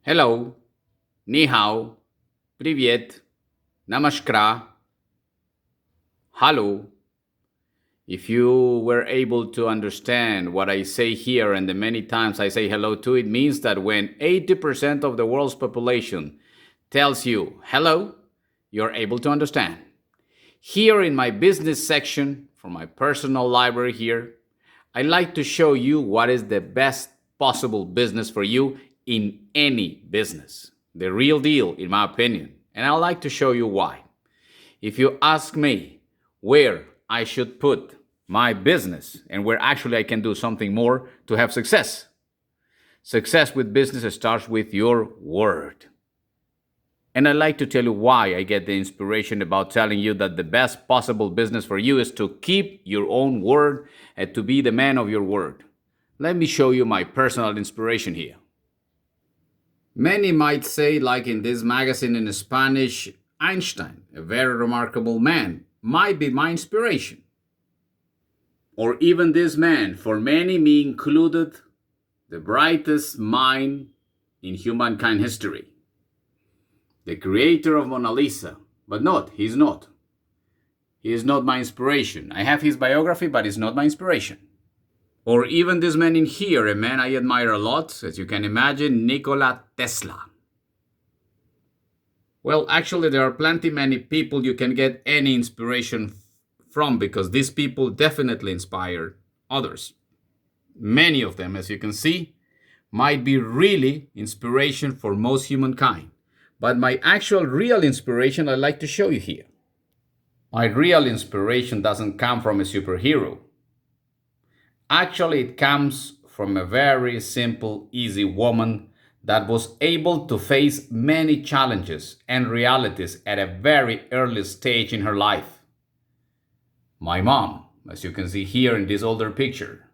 Hello, ni hao, привет, namaskar, hello. If you were able to understand what I say here and the many times I say hello to, it means that when 80% of the world's population tells you hello, you're able to understand. Here in my business section, for my personal library here, I like to show you what is the best possible business for you in any business. The real deal, in my opinion. And I like to show you why. If you ask me where I should put my business and where actually I can do something more to have success, success with business starts with your word. And I'd like to tell you why I get the inspiration about telling you that the best possible business for you is to keep your own word and to be the man of your word. Let me show you my personal inspiration here. Many might say, like in this magazine in Spanish, Einstein, a very remarkable man, might be my inspiration. Or even this man, for many, me included, the brightest mind in humankind history. The creator of Mona Lisa. But not, he's not. He is not my inspiration. I have his biography, but it's not my inspiration. Or even this man in here, a man I admire a lot, as you can imagine, Nikola Tesla. Well, actually, there are plenty many people you can get any inspiration from because these people definitely inspire others. Many of them, as you can see, might be really inspiration for most humankind. But my actual real inspiration I'd like to show you here. My real inspiration doesn't come from a superhero. Actually, it comes from a very simple, easy woman that was able to face many challenges and realities at a very early stage in her life. My mom, as you can see here in this older picture.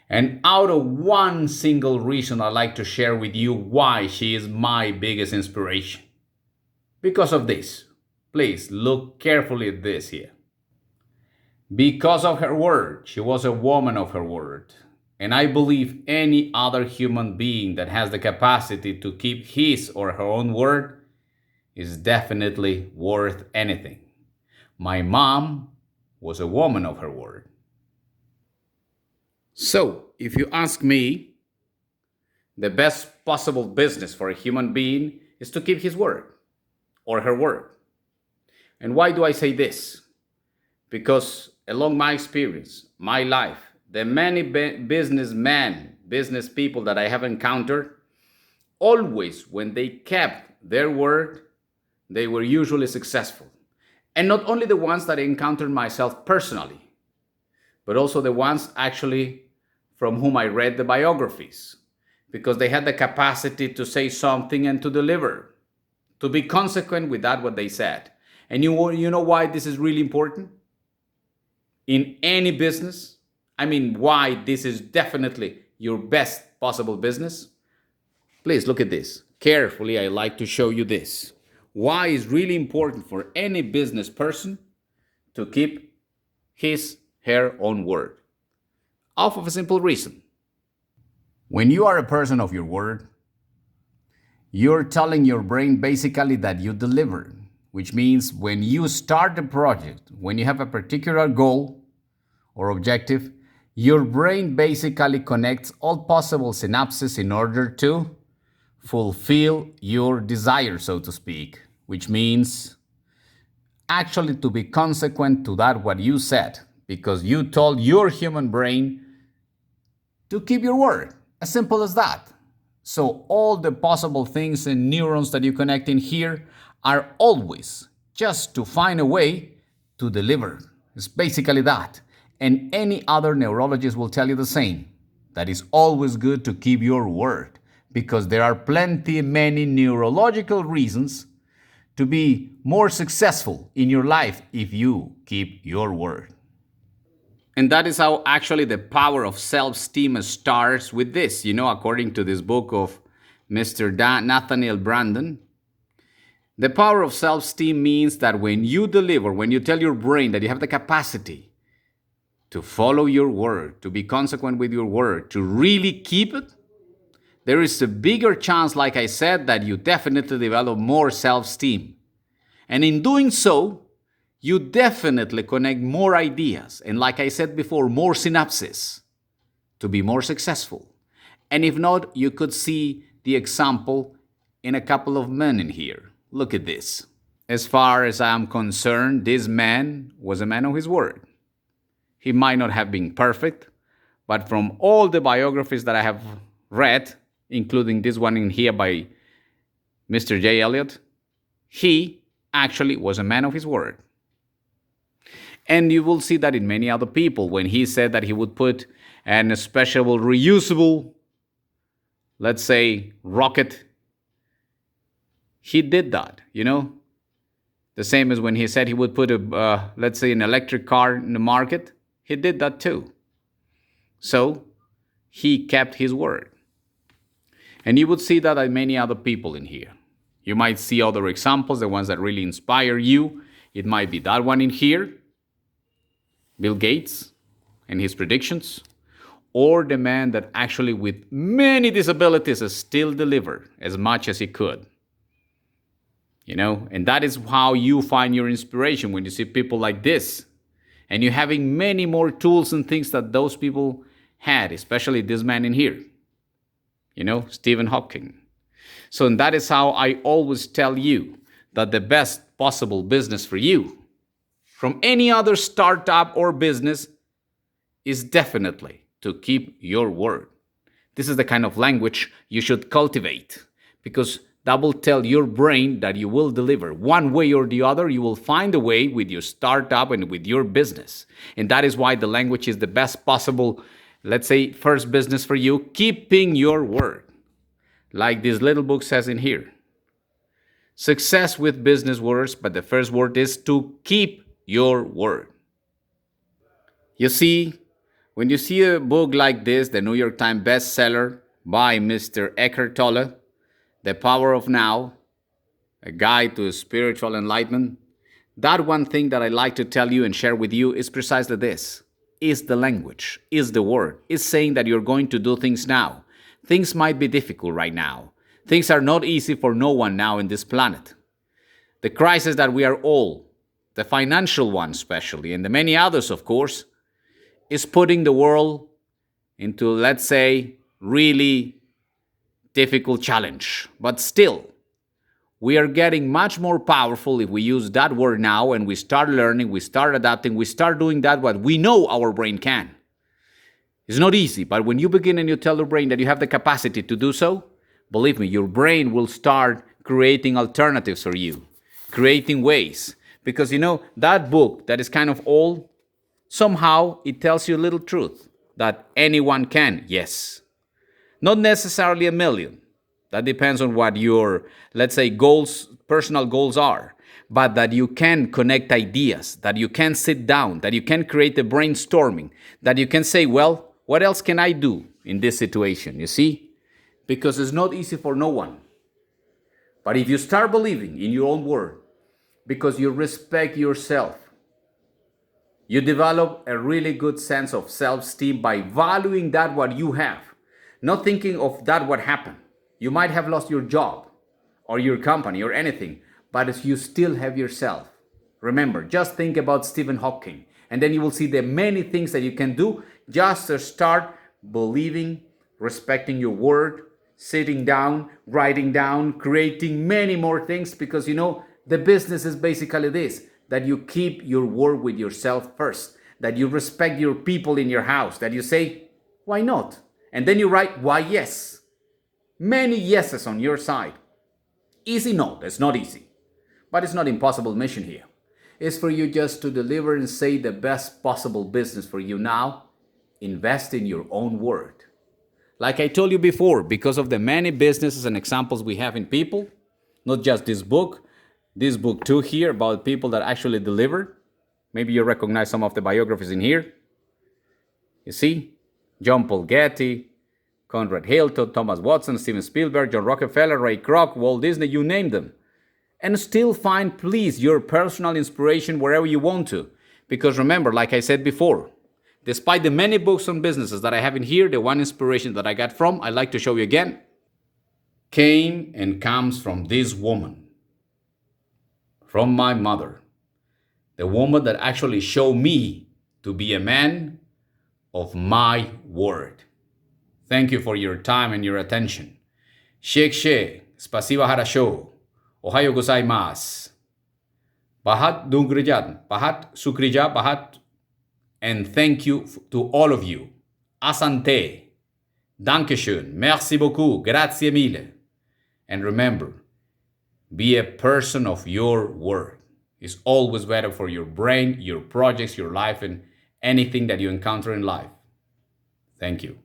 And out of one single reason I'd like to share with you why she is my biggest inspiration. Because of this. Please look carefully at this here. Because of her word, she was a woman of her word. And I believe any other human being that has the capacity to keep his or her own word is definitely worth anything. My mom was a woman of her word. So, if you ask me, the best possible business for a human being is to keep his word or her word. And why do I say this? Because along my experience, my life, the many business people that I have encountered, always when they kept their word, they were usually successful. And not only the ones that I encountered myself personally, but also the ones actually from whom I read the biographies, because they had the capacity to say something and to deliver, to be consequent with that what they said. And you know why this is really important? In any business, why this is definitely your best possible business? Please look at this. Carefully, I like to show you this. Why is really important for any business person to keep his, her own word? Off of a simple reason. When you are a person of your word, you're telling your brain basically that you deliver, which means when you start a project, when you have a particular goal or objective, your brain basically connects all possible synapses in order to fulfill your desire, so to speak, which means actually to be consequent to that what you said, because you told your human brain to keep your word. As simple as that. So all the possible things and neurons that you connect in here are always just to find a way to deliver. It's basically that. And any other neurologist will tell you the same. That it's always good to keep your word because there are many neurological reasons to be more successful in your life if you keep your word. And that is how actually the power of self-esteem starts with this. According to this book of Mr. Nathaniel Brandon, the power of self-esteem means that when you deliver, when you tell your brain that you have the capacity to follow your word, to be consequent with your word, to really keep it, there is a bigger chance, like I said, that you definitely develop more self-esteem. And in doing so, you definitely connect more ideas. And like I said before, more synapses to be more successful. And if not, you could see the example in a couple of men in here. Look at this. As far as I am concerned, this man was a man of his word. He might not have been perfect, but from all the biographies that I have read, including this one in here by Mr. J. Elliott, he actually was a man of his word. And you will see that in many other people. When he said that he would put an special reusable, let's say, rocket, he did that, The same as when he said he would put let's say, an electric car in the market, he did that too. So he kept his word. And you would see that in many other people in here. You might see other examples, the ones that really inspire you. It might be that one in here, Bill Gates and his predictions, or the man that actually with many disabilities still delivered as much as he could. And that is how you find your inspiration, when you see people like this, and you're having many more tools and things that those people had, especially this man in here, Stephen Hawking. So and that is how I always tell you that the best possible business for you from any other startup or business is definitely to keep your word. This is the kind of language you should cultivate, because that will tell your brain that you will deliver. One way or the other, you will find a way with your startup and with your business. And that is why the language is the best possible, let's say, first business for you, keeping your word. Like this little book says in here. Success with business words, but the first word is to keep your word. You see, when you see a book like this, the New York Times bestseller by Mr. Eckhart Tolle, The Power of Now, a guide to spiritual enlightenment, that one thing that I like to tell you and share with you is precisely this. Is the language, is the word, is saying that you're going to do things now. Things might be difficult right now. Things are not easy for no one now in this planet. The crisis that we are all, the financial one especially, and the many others, of course, is putting the world into, let's say, really difficult challenge. But still, we are getting much more powerful if we use that word now and we start learning, we start adapting, we start doing that what we know our brain can. It's not easy, but when you begin and you tell your brain that you have the capacity to do so, believe me, your brain will start creating alternatives for you, creating ways. Because that book that is kind of old, somehow it tells you a little truth that anyone can, yes. Not necessarily a million. That depends on what your, let's say, goals, personal goals are. But that you can connect ideas, that you can sit down, that you can create a brainstorming, that you can say, well, what else can I do in this situation, you see? Because it's not easy for no one. But if you start believing in your own word, because you respect yourself, you develop a really good sense of self-esteem by valuing that what you have, not thinking of that what happened. You might have lost your job or your company or anything, but you still have yourself. Remember, just think about Stephen Hawking, and then you will see the many things that you can do just to start believing, respecting your word, sitting down, writing down, creating many more things, because the business is basically this, that you keep your word with yourself first, that you respect your people in your house, that you say, why not? And then you write, why yes? Many yeses on your side. Easy? No, it's not easy. But it's not impossible mission here. It's for you just to deliver and say the best possible business for you now. Invest in your own word. Like I told you before, because of the many businesses and examples we have in people, not just this book too here about people that actually deliver. Maybe you recognize some of the biographies in here. You see? John Paul Getty, Conrad Hilton, Thomas Watson, Steven Spielberg, John Rockefeller, Ray Kroc, Walt Disney, you name them. And still find, please, your personal inspiration wherever you want to. Because remember, like I said before, despite the many books on businesses that I have in here, the one inspiration that I got from, I'd like to show you again, came and comes from this woman, from my mother, the woman that actually showed me to be a man of my word. Thank you for your time and your attention. Shek she, spasiba harasho, ohayo gozaimasu. Bahat dungrijan, bahat sukrija, bahat, and thank you to all of you. Asante. Dankeschön. Merci beaucoup. Grazie mille. And remember, be a person of your word. It's always better for your brain, your projects, your life, and anything that you encounter in life. Thank you.